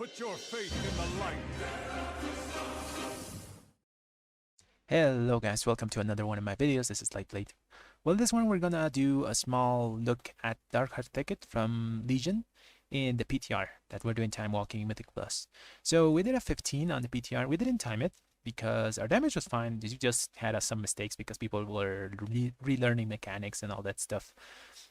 Put your faith in the light. Hello guys, welcome to another one of my videos. This is Lightblade. Well, this one we're gonna do a small look at Darkheart Thicket from Legion in the PTR that we're doing time walking Mythic Plus. So we did a 15 on the PTR. We didn't time it because our damage was fine. We just had some mistakes because people were relearning mechanics and all that stuff.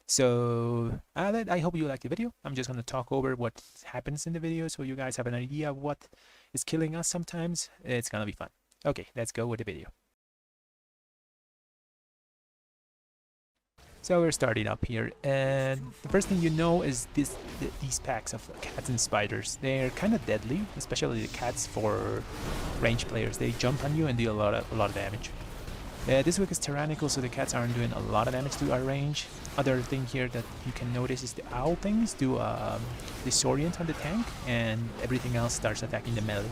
So I hope you like the video. I'm just gonna talk over what happens in the video so you guys have an idea of what is killing us sometimes. It's gonna be fun. Okay, let's go with the video. So we're starting up here, and the first thing you know is these packs of cats and spiders. They're kind of deadly, especially the cats for range players. They jump on you and do a lot of damage. This week is tyrannical, so the cats aren't doing a lot of damage to our range. Other thing here that you can notice is the owl things do disorient on the tank, and everything else starts attacking the melee.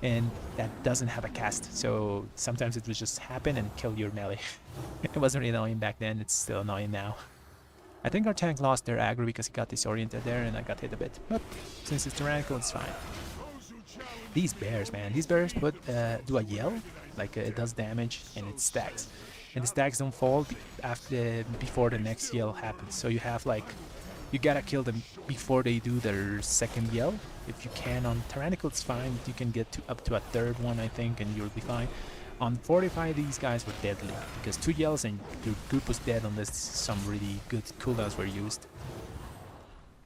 And that doesn't have a cast, so sometimes it will just happen and kill your melee. It wasn't really annoying back then, it's still annoying now. I think our tank lost their aggro because he got disoriented there and I got hit a bit, but since it's tyrannical, it's fine. These bears, man, these bears do a yell, like it does damage and it stacks. And the stacks don't fall before the next yell happens, so you have like, you gotta kill them before they do their second yell. If you can on Tyrannical, it's fine. You can get up to a third one, I think, and you'll be fine. On Fortify, these guys were deadly because 2 yells and your group was dead unless some really good cooldowns were used.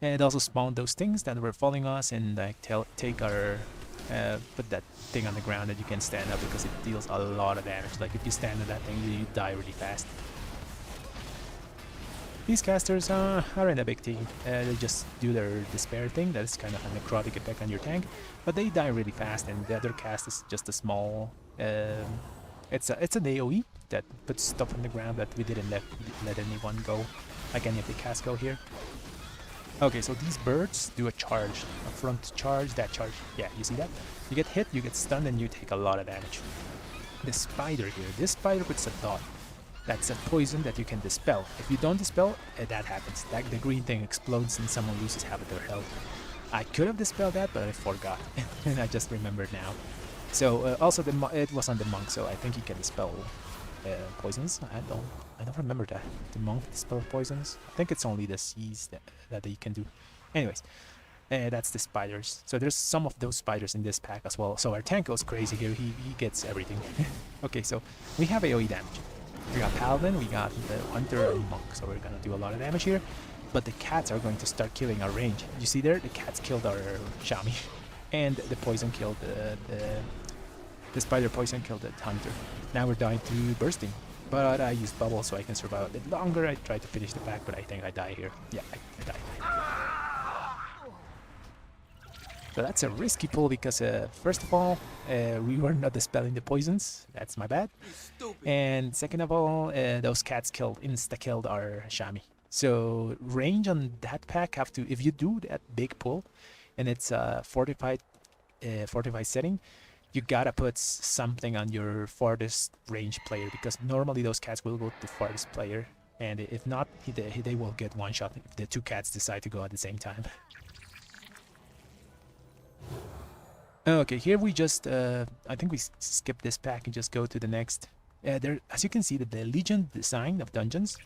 And it also spawned those things that were following us and like take our put that thing on the ground that you can stand up because it deals a lot of damage. Like if you stand on that thing, you die really fast. These casters aren't a big team. They just do their despair thing. That is kind of a necrotic effect on your tank, but they die really fast. And the other cast is just a small. It's an AOE that puts stuff on the ground that we didn't let anyone go, like any of the casts go here. Okay, so these birds do a charge, a front charge, that charge. Yeah, you see that? You get hit, you get stunned, and you take a lot of damage. The spider here, this spider puts a dot. That's a poison that you can dispel. If you don't dispel, that happens. The green thing explodes and someone loses half of their health. I could have dispelled that, but I forgot, and I just remembered now. So also it was on the monk, so I think he can dispel poisons. I don't remember that. The monk dispel poisons. I think it's only the seas that he can do. Anyways, that's the spiders. So there's some of those spiders in this pack as well. So our tank goes crazy here. He gets everything. Okay, so we have AOE damage. We got Paladin, we got the Hunter and Monk, so we're gonna do a lot of damage here. But the cats are going to start killing our range. You see there? The cats killed our Shami. And the poison killed the spider poison killed the Hunter. Now we're dying to bursting. But I used bubble so I can survive a bit longer. I tried to finish the pack, but I think I die here. Yeah, I died. So that's a risky pull because first of all, we were not dispelling the poisons. That's my bad. And second of all, those cats insta-killed our Shami. So range on that pack have to, if you do that big pull, and it's a fortified setting, you gotta put something on your farthest range player because normally those cats will go to the farthest player, and if not, they will get one shot if the 2 cats decide to go at the same time. Okay, here we just, I think we skip this pack and just go to the next. There, as you can see, the Legion design of dungeons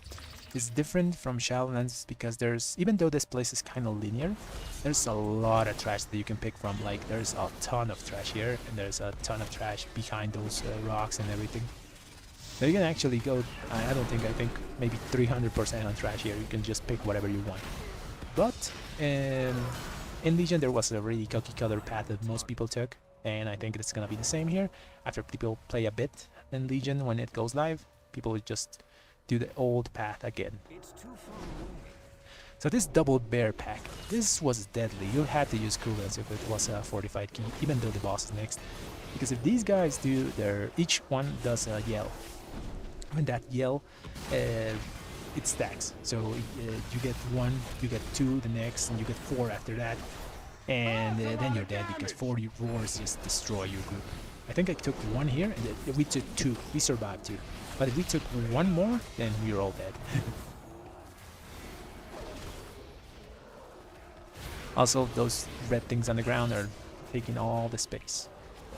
is different from Shadowlands because there's, even though this place is kind of linear, there's a lot of trash that you can pick from. Like, there's a ton of trash here, and there's a ton of trash behind those rocks and everything. So you can actually go, I think maybe 300% on trash here. You can just pick whatever you want. But, in Legion, there was a really cookie-cutter path that most people took, and I think it's gonna be the same here. After people play a bit in Legion, when it goes live, people will just do the old path again. So this double bear pack, this was deadly. You had to use cooldowns if it was a fortified key, even though the boss is next. Because if these guys do each one does a yell. When that yell, it stacks. So you get 1, you get 2 the next, and you get 4 after that. And then you're dead because 4 roars just destroy your group. I think I took 1 here, and we took 2. We survived 2. But if we took 1 more, then we were all dead. Also, those red things on the ground are taking all the space.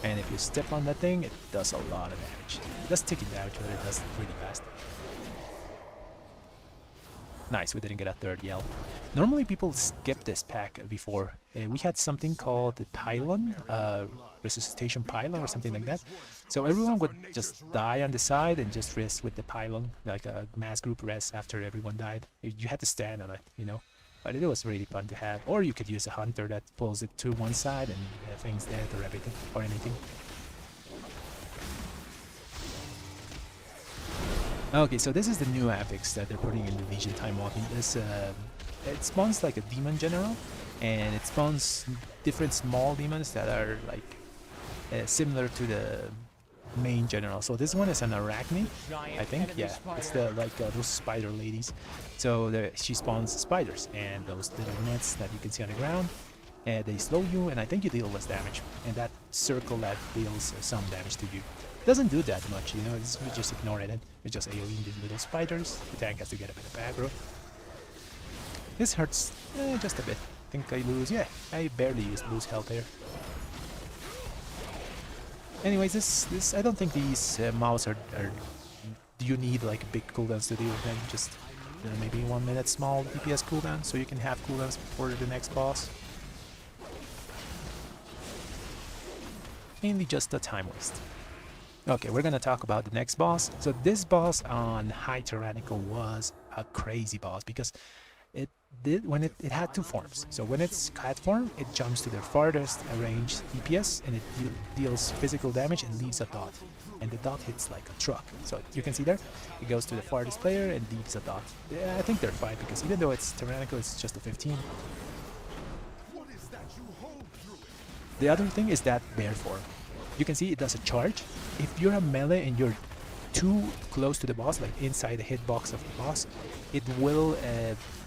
And if you step on that thing, it does a lot of damage. It does ticky damage, but it does it really fast. Nice, we didn't get a third yell. Normally people skip this pack before. We had something called the Pylon, Resuscitation Pylon or something like that. So everyone would just die on the side and just rest with the Pylon, like a mass group rest after everyone died. You had to stand on it, you know. But it was really fun to have. Or you could use a hunter that pulls it to one side and things dead or everything or anything. Okay, so this is the new Affix that they're putting in the Legion Time Walking. This it spawns like a demon general, and it spawns different small demons that are like similar to the main general. So this one is an Arachne, I think. Yeah, it's the those spider ladies. So she spawns spiders and those little nets that you can see on the ground. They slow you, and I think you deal less damage. And that circle that deals some damage to you. Doesn't do that much, you know, you just ignore it. It's just AoEing these little spiders. The tank has to get a bit of aggro. This hurts just a bit. I think I lose, yeah, I barely lose health there. Anyways, this I don't think these mobs are do you need like big cooldowns to deal with them? Just maybe 1 minute small DPS cooldown, so you can have cooldowns for the next boss. Mainly just a time waste. Okay, we're gonna talk about the next boss. So this boss on High Tyrannical was a crazy boss because it did when it had two forms. So when it's cat form, it jumps to the farthest range DPS and it deals physical damage and leaves a dot. And the dot hits like a truck. So you can see there, it goes to the farthest player and leaves a dot. Yeah, I think they're fine because even though it's Tyrannical, it's just a 15. The other thing is that bear form. You can see it does a charge. If you're a melee and you're too close to the boss, like inside the hitbox of the boss, it will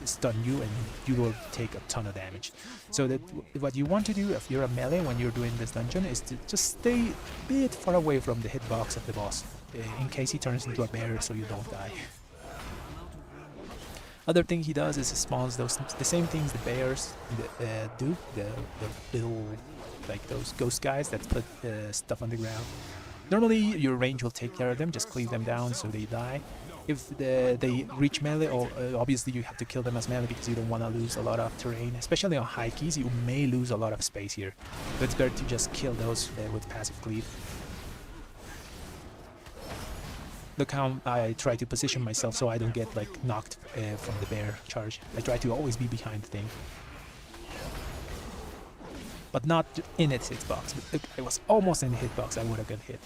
stun you and you will take a ton of damage. So that what you want to do if you're a melee when you're doing this dungeon is to just stay a bit far away from the hitbox of the boss, in case he turns into a bear so you don't die. Other thing he does is he spawns the same things the bears do, the little like those ghost guys that put stuff on the ground. Normally your range will take care of them, just cleave them down so they die. If they reach melee, obviously you have to kill them as melee because you don't want to lose a lot of terrain, especially on high keys. You may lose a lot of space here, but it's better to just kill those with passive cleave. Look how I try to position myself so I don't get like knocked from the bear charge. I try to always be behind the thing. But not in its hitbox. But I was almost in the hitbox, I would have got hit.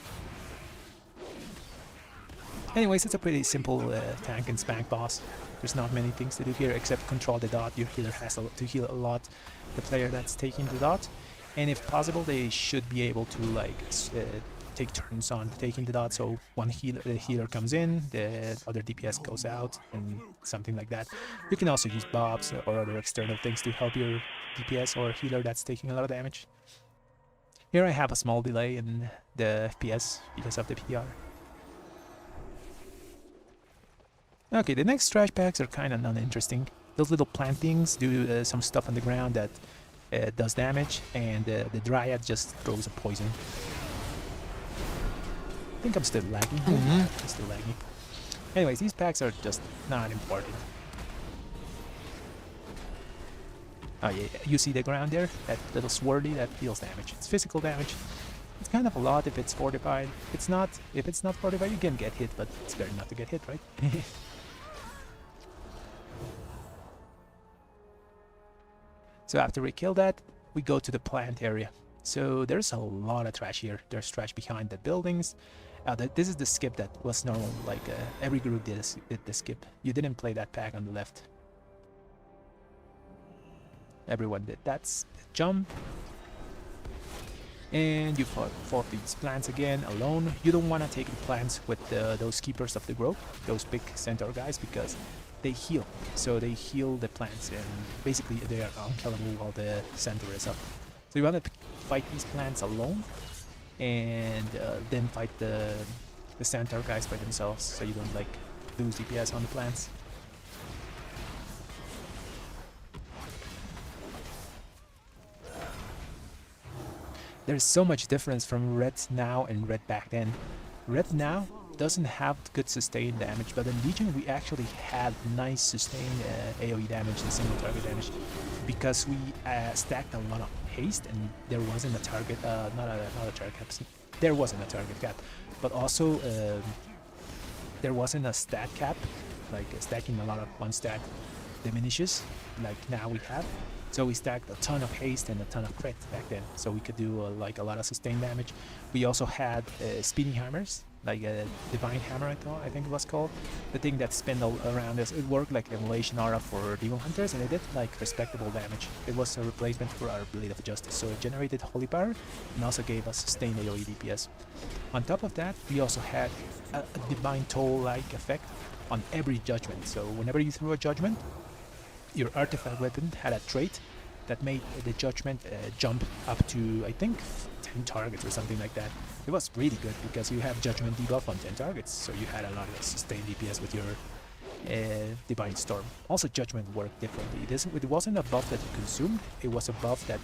Anyways, it's a pretty simple tank and spank boss. There's not many things to do here except control the dot. Your healer has to heal a lot the player that's taking the dot. And if possible, they should be able to like take turns on taking the dot. So one healer comes in, the other DPS goes out, and something like that. You can also use bobs or other external things to help your DPS or healer that's taking a lot of damage. Here I have a small delay in the FPS because of the PTR. Okay, the next trash packs are kind of uninteresting. Those little plant things do some stuff on the ground that does damage, and the Dryad just throws a poison. I think I'm still lagging. I'm still lagging. Anyways, these packs are just not important. Oh yeah, you see the ground there? That little swirly that deals damage. It's physical damage. It's kind of a lot if it's fortified. It's not. If it's not fortified, you can get hit, but it's better not to get hit, right? So after we kill that, we go to the plant area. So there's a lot of trash here. There's trash behind the buildings. This is the skip that was normal, like every group did the skip. You didn't play that pack on the left. Everyone did. That's the jump. And you fought these plants again alone. You don't want to take the plants with those keepers of the grove, those big centaur guys, because they heal. So they heal the plants, and basically they are unkillable while the centaur is up. So you want to fight these plants alone, and then fight the centaur guys by themselves, so you don't like lose DPS on the plants. There's so much difference from red now and red back then. Red now doesn't have good sustained damage, but in Legion we actually had nice sustained AoE damage and single target damage because we stacked a lot of haste and there wasn't a target, not a target cap. There wasn't a target cap, but also there wasn't a stat cap, like stacking a lot of one stat diminishes like now we have. So we stacked a ton of haste and a ton of crit back then, so we could do like a lot of sustained damage. We also had spinning hammers, like a divine hammer I think it was called, the thing that spin around us. It worked like emulation aura for demon hunters and it did like respectable damage. It was a replacement for our blade of justice, so it generated holy power and also gave us sustained AoE DPS. On top of that, we also had a divine toll like effect on every judgment. So whenever you threw a judgment, your artifact weapon had a trait that made the judgment jump up to, I think, 10 targets or something like that. It was really good because you have judgment debuff on 10 targets, so you had a lot of sustained DPS with your divine storm. Also, judgment worked differently. It wasn't a buff that you consumed, it was a buff that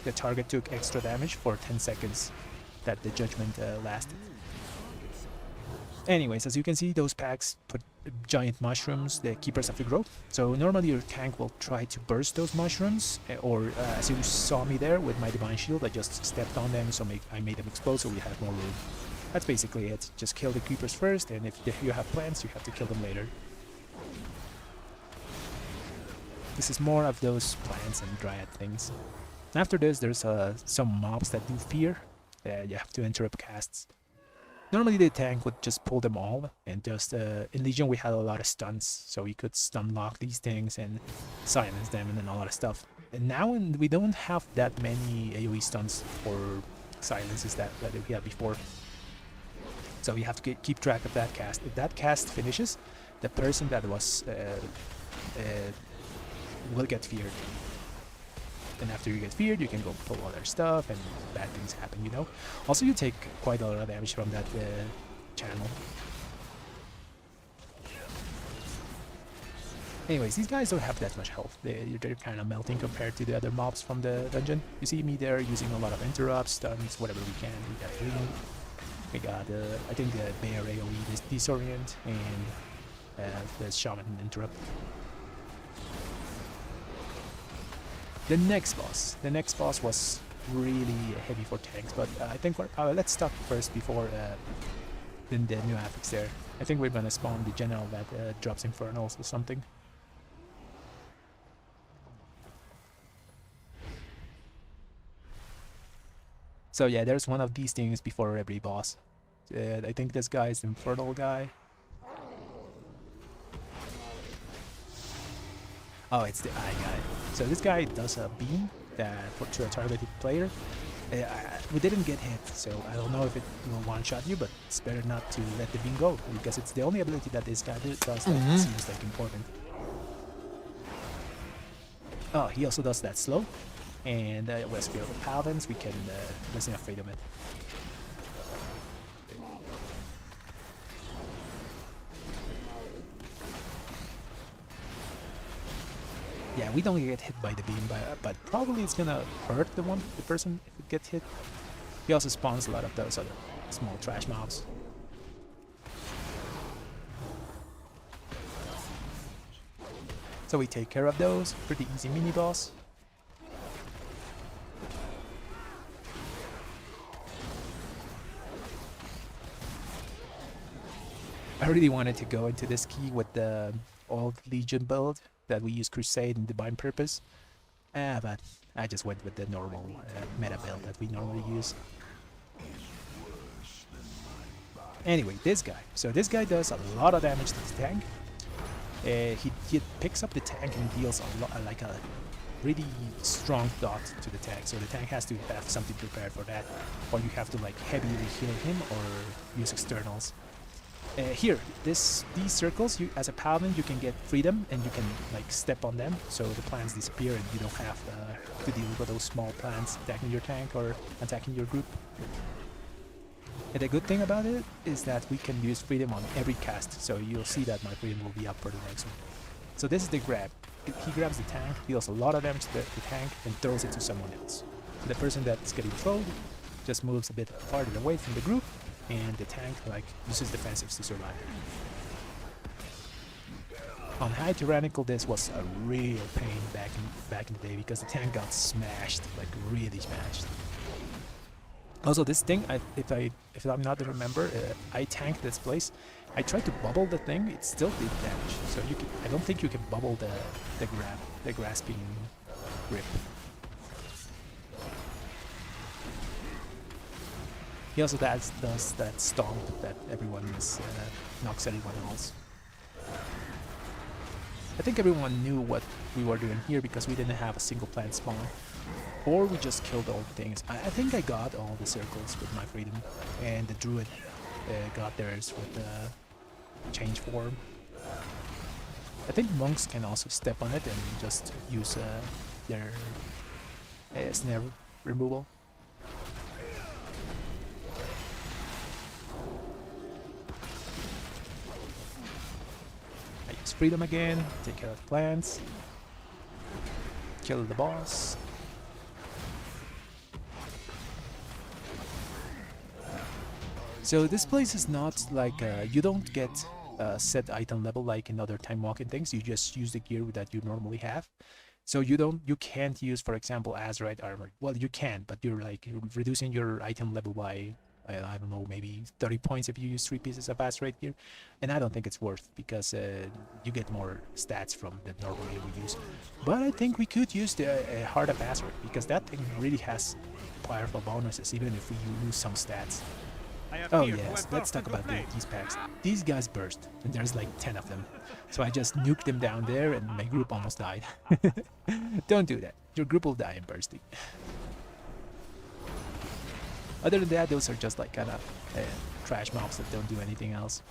the target took extra damage for 10 seconds that the judgment lasted. Anyways, as you can see, those packs put giant mushrooms, the keepers of the grove. So normally your tank will try to burst those mushrooms, or as you saw me there with my divine shield, I just stepped on them, so I made them explode so we had more room. That's basically it. Just kill the creepers first, and if you have plants, you have to kill them later. This is more of those plants and dryad things. After this, there's some mobs that do fear. You have to interrupt casts. Normally the tank would just pull them all, and just in Legion we had a lot of stuns, so we could stun lock these things and silence them and then a lot of stuff. And now we don't have that many AoE stuns or silences that we had before. So you have to keep track of that cast. If that cast finishes, the person that was will get feared. And after you get feared, you can go pull other stuff and bad things happen, you know. Also, you take quite a lot of damage from that channel. Anyways, these guys don't have that much health. They're kind of melting compared to the other mobs from the dungeon. You see me there using a lot of interrupts, stuns, whatever we can. We got healing. We got, I think, the bear AoE, this disorient, and the shaman interrupt. The next boss was really heavy for tanks, but I think let's stop first before the new Affix there. I think we're gonna spawn the general that drops infernals or something. So yeah, there's one of these things before every boss. I think this guy is the infernal guy. Oh, it's the eye guy. So this guy does a beam to a targeted player. We didn't get hit, so I don't know if it will one-shot you, but it's better not to let the beam go, because it's the only ability that this guy does that seems like important. Oh, he also does that slow, and with Spirit of Paladins, we can listen afraid of it. Yeah, we don't get hit by the beam, but probably it's gonna hurt the person if it gets hit. He also spawns a lot of those other small trash mobs. So we take care of those. Pretty easy mini boss. I really wanted to go into this key with the old Legion build that we use Crusade and Divine Purpose, but I just went with the normal meta build that we normally use. Anyway, this guy. So this guy does a lot of damage to the tank. He picks up the tank and deals a lot, like a really strong dot to the tank. So the tank has to have something prepared for that, or you have to like heavily heal him or use externals. Here, these circles, as a paladin, you can get freedom and you can like step on them, so the plants disappear and you don't have to deal with those small plants attacking your tank or attacking your group. And the good thing about it is that we can use freedom on every cast, so you'll see that my freedom will be up for the next one. So this is the grab. He grabs the tank, deals a lot of damage to the tank, and throws it to someone else. The person that's getting trolled just moves a bit farther away from the group, and the tank like uses defensives to survive. On high tyrannical, this was a real pain back in the day because the tank got smashed, like really smashed. Also, this thing, if I'm not to remember, I tanked this place. I tried to bubble the thing; it still did damage. So I don't think you can bubble the grasping grip. He also does that stomp that everyone knocks everyone else. I think everyone knew what we were doing here because we didn't have a single plant spawn. Or we just killed all the things. I think I got all the circles with my freedom. And the Druid got theirs with the change form. I think monks can also step on it and just use their snare removal. Freedom again, take care of plants, kill the boss. So this place is not like you don't get a set item level like in other time walking things. You just use the gear that you normally have. So you can't use, for example, Azurite armor. Well, you can, but you're reducing your item level by I don't know, maybe 30 points if you use 3 pieces of Azurite gear, and I don't think it's worth because you get more stats from the normal gear we use. But I think we could use the Heart of Azurite because that thing really has powerful bonuses even if we lose some stats. Oh yes, let's talk about these packs. These guys burst, and there's like 10 of them. So I just nuked them down there and my group almost died. Don't do that, your group will die in bursting. Other than that, those are just like kind of trash mobs that don't do anything else.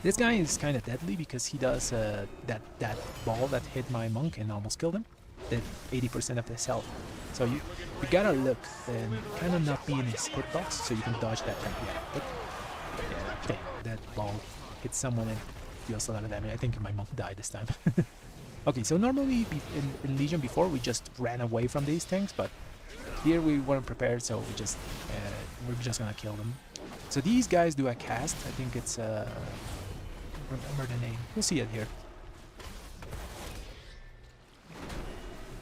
This guy is kind of deadly because he does that ball that hit my monk and almost killed him. Did 80% of his health. So you gotta look and kind of not be in his hitbox so you can dodge that thing. Yeah, that ball hit someone and deals a lot of damage. I think my monk died this time. Okay, so normally in Legion before we just ran away from these things, but here we weren't prepared, so we're just gonna kill them. So these guys do a cast. I think it's remember the name. We'll see it here.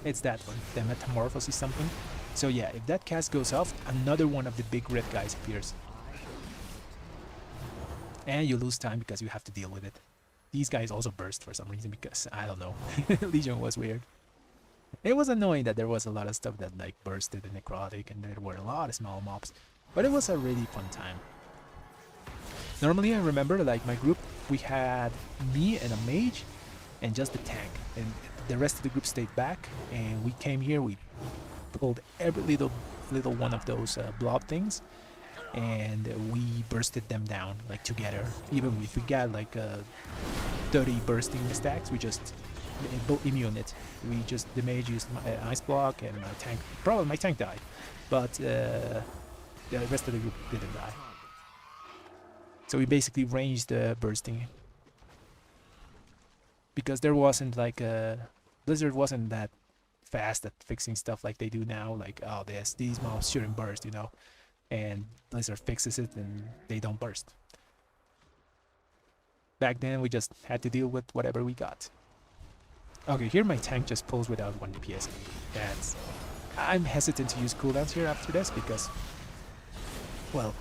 It's that one, the Metamorphosis something. So yeah, if that cast goes off, another one of the big red guys appears. And you lose time because you have to deal with it. These guys also burst for some reason because, I don't know, Legion was weird. It was annoying that there was a lot of stuff that like bursted in necrotic and there were a lot of small mobs. But it was a really fun time. Normally I remember like my group, we had me and a mage and just the tank. And the rest of the group stayed back and we came here, we pulled every little one of those blob things and we bursted them down like together. Even if we got like 30 bursting stacks, we just immune it. The mage used ice block and my tank, probably my tank died, but the rest of the group didn't die. So we basically ranged the bursting because there wasn't like Blizzard wasn't that fast at fixing stuff like they do now, like oh these mobs shouldn't burst, you know, and Blizzard fixes it and they don't burst. Back then we just had to deal with whatever we got. Okay, here my tank just pulls without 1 DPS. I'm hesitant to use cooldowns here after this because, well,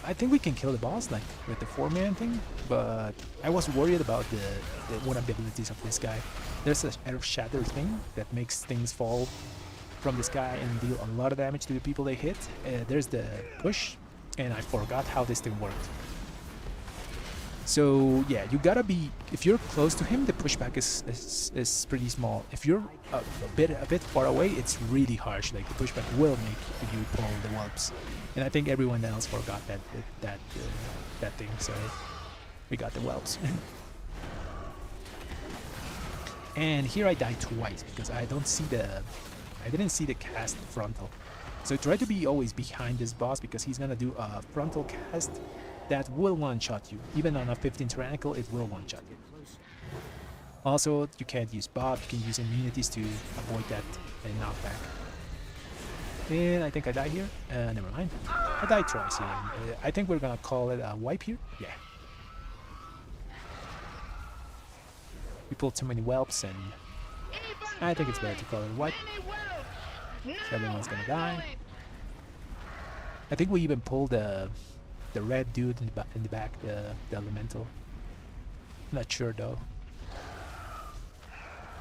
I think we can kill the boss like with the 4-man thing, but I was worried about the one of the abilities of this guy. There's a Earth Shatter thing that makes things fall from the sky and deal a lot of damage to the people they hit. There's the push, and I forgot how this thing worked. So yeah, you gotta be, if you're close to him, the pushback is pretty small. If you're a bit far away, it's really harsh. Like the pushback will make you pull the whelps, and I think everyone else forgot that thing. So we got the whelps. And here I died twice because I didn't see the cast frontal. So try to be always behind this boss because he's gonna do a frontal cast that will one-shot you. Even on a 15 Tyrannical, it will one-shot you. Also, you can't use Bob, you can use immunities to avoid that knockback. And I think I died here. Never mind. I died twice here. I think we're gonna call it a wipe here. Yeah. We pulled too many whelps, and I think it's better to call it a wipe. So everyone's gonna die. I think we even pulled the red dude in the back, the elemental. Not sure though.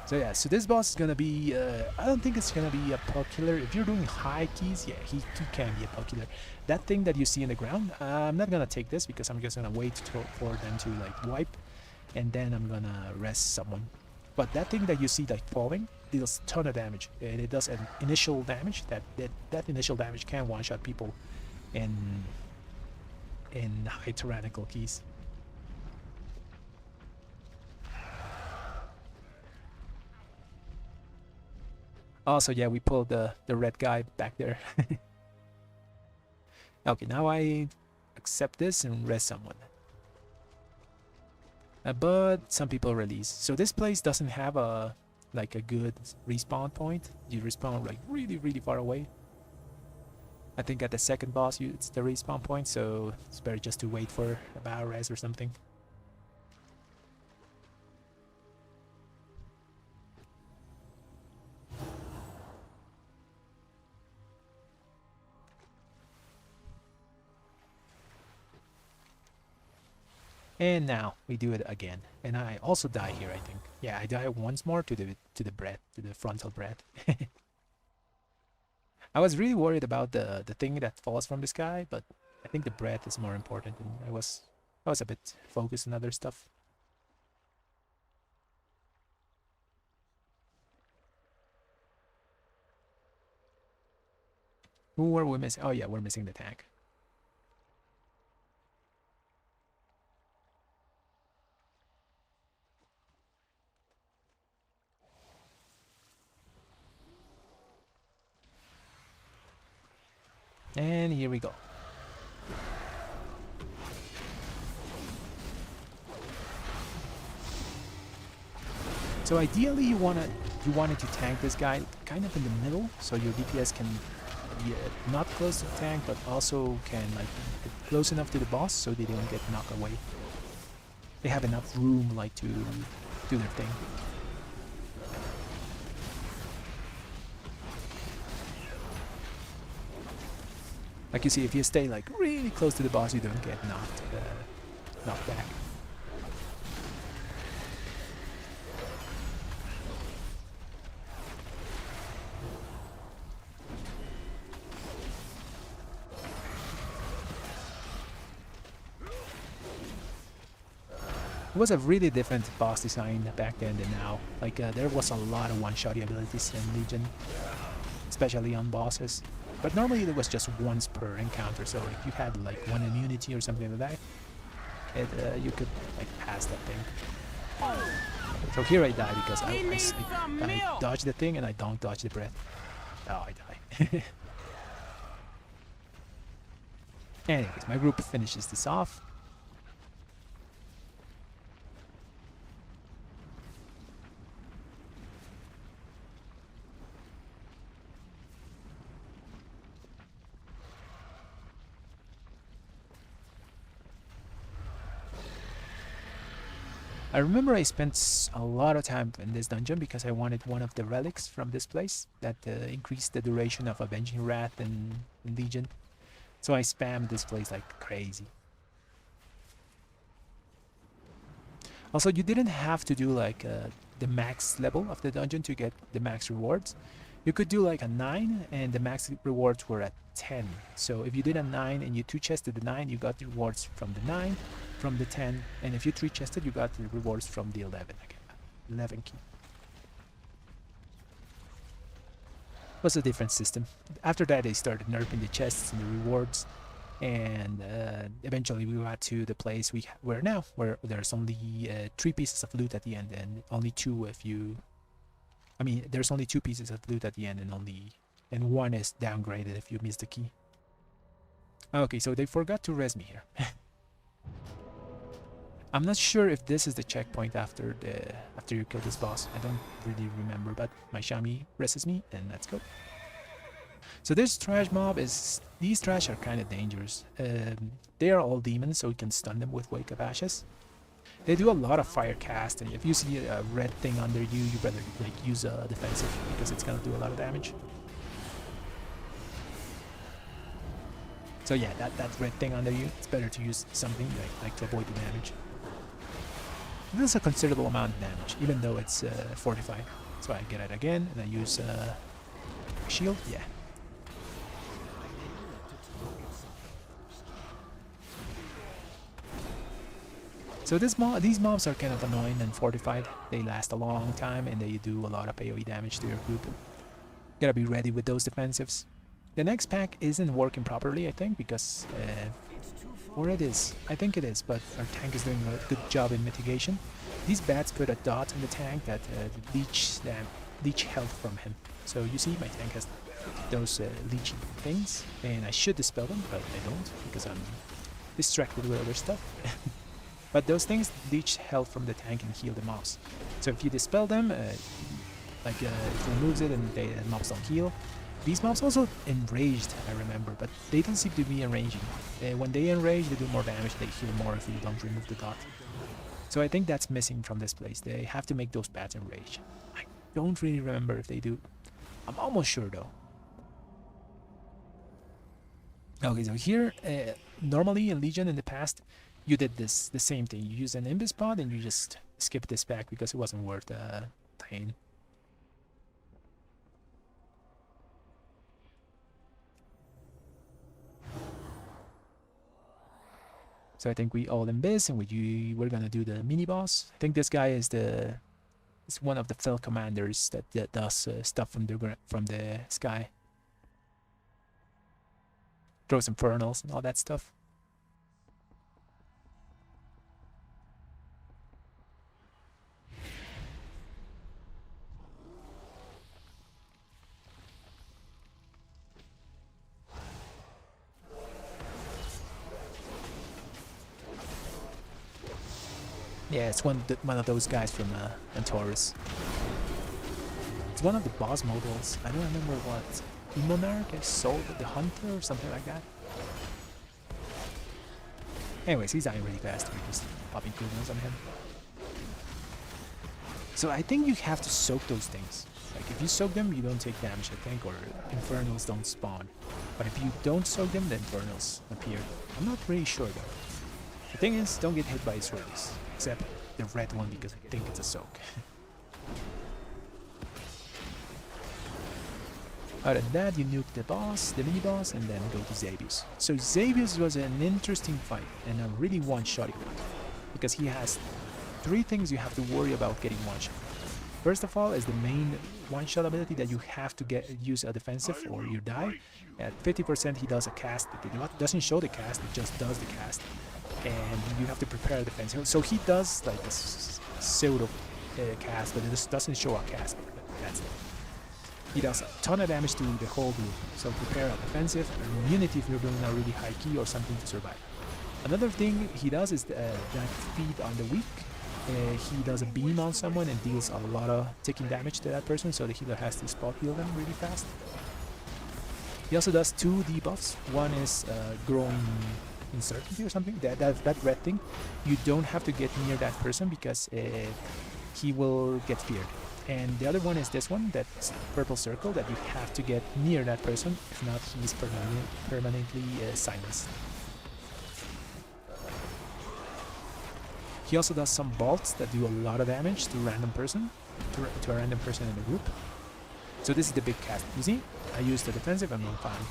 So yeah, so this boss is gonna be, I don't think it's gonna be a puck killer. If you're doing high keys, yeah, he can be a puck killer. That thing that you see in the ground, I'm not gonna take this because I'm just gonna wait for them to like wipe, and then I'm gonna rest someone. But that thing that you see like falling deals a ton of damage, and it does an initial damage. That initial damage can one-shot people in high tyrannical keys. Also, yeah, we pulled the red guy back there. Okay, now I accept this and rest someone. But some people release. So this place doesn't have a like a good respawn point. You respawn like really far away. I think at the second boss it's the respawn point, so it's better just to wait for a bow res or something. And now we do it again. And I also die here, I think. Yeah, I die once more to the breath, to the frontal breath. I was really worried about the thing that falls from the sky, but I think the breath is more important, and I was a bit focused on other stuff. Who were we missing? Oh yeah, we're missing the tank. And here we go. So ideally you wanted to tank this guy kind of in the middle, so your DPS can be not close to the tank, but also can like get close enough to the boss so they don't get knocked away. They have enough room like to do their thing. Like you see, if you stay like really close to the boss, you don't get knocked back. It was a really different boss design back then than now. Like there was a lot of one-shotty abilities in Legion, especially on bosses. But normally it was just once per encounter, so if you had like one immunity or something like that, you could like pass that thing. So here I die because I dodge the thing and I don't dodge the breath. Oh, I die. Anyways, my group finishes this off. I remember I spent a lot of time in this dungeon because I wanted one of the relics from this place that increased the duration of Avenging Wrath in Legion. So I spammed this place like crazy. Also, you didn't have to do like the max level of the dungeon to get the max rewards. You could do like a 9 and the max rewards were at 10. So if you did a 9 and you 2-chested the 9, you got the rewards from the 9, from the 10, and if you 3-chested, you got the rewards from the 11 again. 11 key. It was a different system. After that, they started nerfing the chests and the rewards, and eventually we got to the place we're now, where there's only 3 pieces of loot at the end, and only 2 if you... I mean, there's only 2 pieces of loot at the end, and 1 is downgraded if you miss the key. Okay, so they forgot to res me here. I'm not sure if this is the checkpoint after you kill this boss. I don't really remember, but my Shami rests me, and let's go. So this trash mob is... These trash are kind of dangerous. They are all demons, so you can stun them with Wake of Ashes. They do a lot of fire cast, and if you see a red thing under you, you better like use a defensive because it's gonna do a lot of damage. So yeah, that red thing under you, it's better to use something like to avoid the damage. This is a considerable amount of damage, even though it's fortified. So I get it again, and I use shield. Yeah. So these mobs are kind of annoying and fortified. They last a long time, and they do a lot of AoE damage to your group. Gotta be ready with those defensives. The next pack isn't working properly, I think, because... or it is. I think it is, but our tank is doing a good job in mitigation. These bats put a dot in the tank that leech health from him. So you see, my tank has those leechy things, and I should dispel them, but I don't, because I'm distracted with other stuff. But those things leech health from the tank and heal the mobs. So if you dispel them, it removes it and the mobs don't heal. These mobs also enraged, I remember, but they don't seem to be enraging. When they enrage, they do more damage, they heal more if you don't remove the dot. So I think that's missing from this place. They have to make those bats enrage. I don't really remember if they do. I'm almost sure though. Okay, so here, normally in Legion in the past, you did the same thing. You use an Imbus pod and you just skip this pack because it wasn't worth the pain. So I think we all Imbus and we're gonna do the mini boss. I think this guy is one of the fell commanders that does stuff from the sky. Throws infernals and all that stuff. Yeah, it's one of those guys from Antaurus. It's one of the boss models. I don't remember what. Monarch, Soul, the Hunter, or something like that. Anyways, he's dying really fast. We're just popping cooldowns on him. So I think you have to soak those things. Like if you soak them, you don't take damage, I think, or infernals don't spawn. But if you don't soak them, the infernals appear. I'm not really sure though. The thing is, don't get hit by his rays. Except the red one, because I think it's a soak. Other than that, you nuke the boss, the mini-boss, and then go to Xavius. So Xavius was an interesting fight, and a really one-shotty one. Because he has 3 things you have to worry about getting one-shot. First of all is the main one-shot ability that you have to use a defensive or you die. At 50% he does a cast, but it doesn't show the cast, it just does the cast. And you have to prepare a defense. So he does like a pseudo cast, but it just doesn't show a cast. That's it. He does a ton of damage to the whole group. So prepare a defensive, an immunity if you're doing a really high key or something to survive. Another thing he does is that feed on the weak. He does a beam on someone and deals a lot of ticking damage to that person, so the healer has to spot heal them really fast. He also does 2 debuffs. One is growing uncertainty or something. That red thing. You don't have to get near that person because he will get feared. And the other one is this one, that's purple circle, that you have to get near that person. If not, he's permanently silenced. He also does some bolts that do a lot of damage to a random person, to a random person in the group. So this is the big cast. You see, I used the defensive and I'm fine.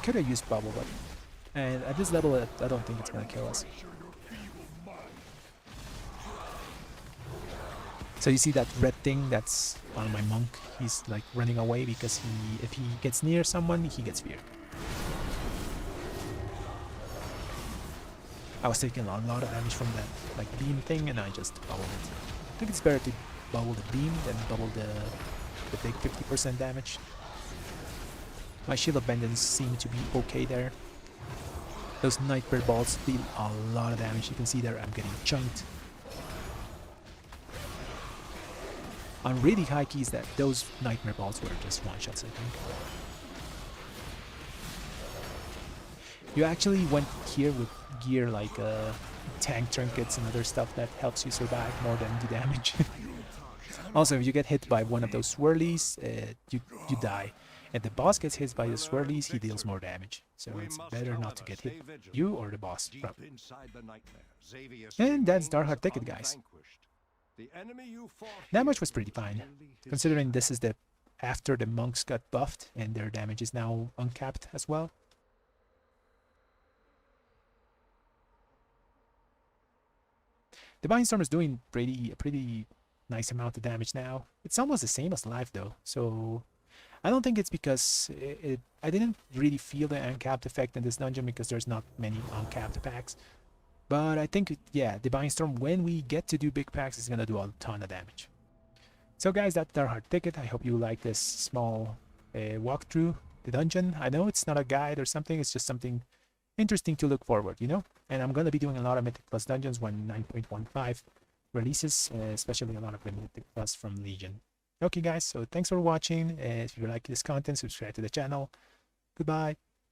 Could have used bubble, but and at this level, I don't think it's gonna kill us. So you see that red thing that's on my monk. He's like running away because if he gets near someone, he gets feared. I was taking a lot of damage from that like beam thing, and I just bubbled it. I think it's better to bubble the beam than bubble the big 50% damage. My Shield of Vengeance seemed to be okay there. Those Nightmare Balls deal a lot of damage. You can see there I'm getting chunked. On really high keys, that those Nightmare Balls were just one-shots, I think. You actually went here with gear like tank trinkets and other stuff that helps you survive more than the damage. Also, if you get hit by one of those swirlies, you die. If the boss gets hit by the swirlies, he deals more damage. So it's better not to get hit, you or the boss. And that's Darkheart Thicket, guys. Damage was pretty fine, considering this is the after the monks got buffed and their damage is now uncapped as well. Divine Storm is doing a pretty nice amount of damage now. It's almost the same as life though, so I don't think it's because I didn't really feel the uncapped effect in this dungeon because there's not many uncapped packs. But I think, yeah, Divine Storm, when we get to do big packs, is gonna do a ton of damage. So guys, that's Darkheart Thicket. I hope you like this small walkthrough the dungeon. I know it's not a guide or something, it's just something interesting to look forward, you know? And I'm gonna be doing a lot of Mythic Plus dungeons when 9.15 releases, especially a lot of Mythic Plus from Legion. Okay guys, so thanks for watching. If you like this content, subscribe to the channel. Goodbye.